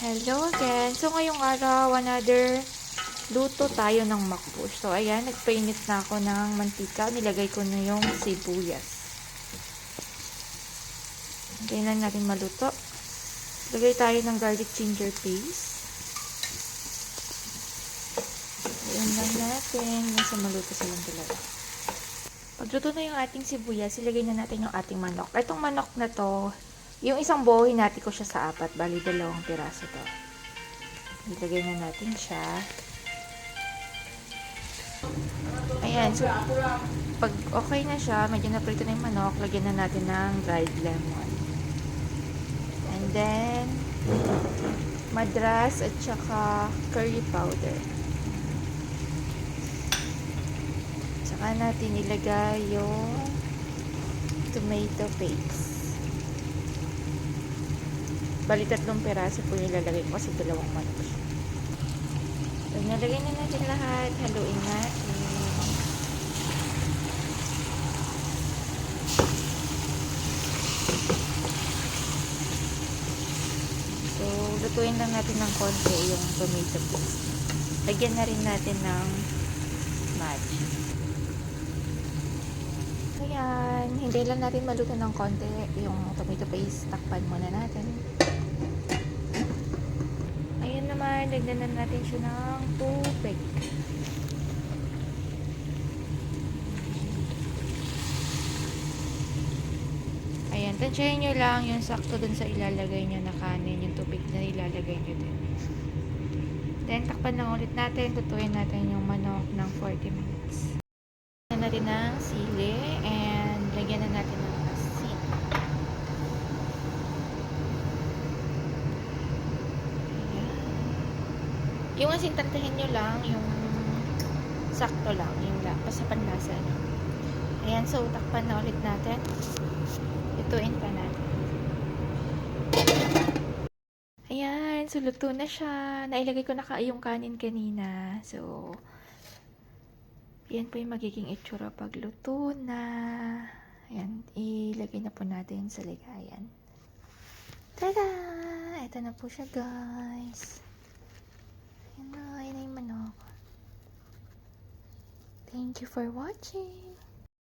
Hello again. So, ngayong araw, another luto tayo ng makbush. So, ayan, nagpainit na ako ng mantika. Nilagay ko na yung sibuyas. Hintayin lang natin maluto. Lagay tayo ng garlic ginger paste. Ayan lang natin. Nasa maluto silang dalawa. Pagluto na yung ating sibuyas, ilagay na natin yung ating manok. Itong manok na to, yung isang buo, hinati ko siya sa 4. Bali, 2 piraso to. Ilagay na natin siya. Ayan, so pag okay na siya, medyo naprito na yung manok, lagyan na natin ng dried lemon. And then, madras at saka curry powder. Saka natin ilagay yung tomato paste. Bali 3 piraso po yung ilalagay ko kasi 2 manok siya. So, nalagay na natin lahat. Haluin natin. So, lutuin lang natin ng konti yung tomato paste. Lagyan na rin natin ng match. Ayan. Hindi lang natin maluto ng konti yung tomato paste. Takpan muna natin. Ayan naman. Lagyan na natin siya ng tubig. Ayan. Tansyahin nyo lang yung sakto dun sa ilalagay nyo na kanin. Yung tubig na ilalagay nyo dun. Then, takpan lang ulit natin. Tutuin natin yung manok ng 40 minutes. Lagyan natin ng sili and lagyan na natin ng asin. Ayan. Yung asin, tantahin nyo lang yung sakto lang. Yung basta panlasa nyo. Ayan, so takpan na ulit natin. Lutuin pa natin. Ayan, so luto na siya. Nailagay ko na yung kanin kanina. So, yan po yung magiging itsura pag luto na. Ayan, ilagay na po natin sa lagayan. Tada! Ito na po siya, guys. Ayan na yung manok. Thank you for watching.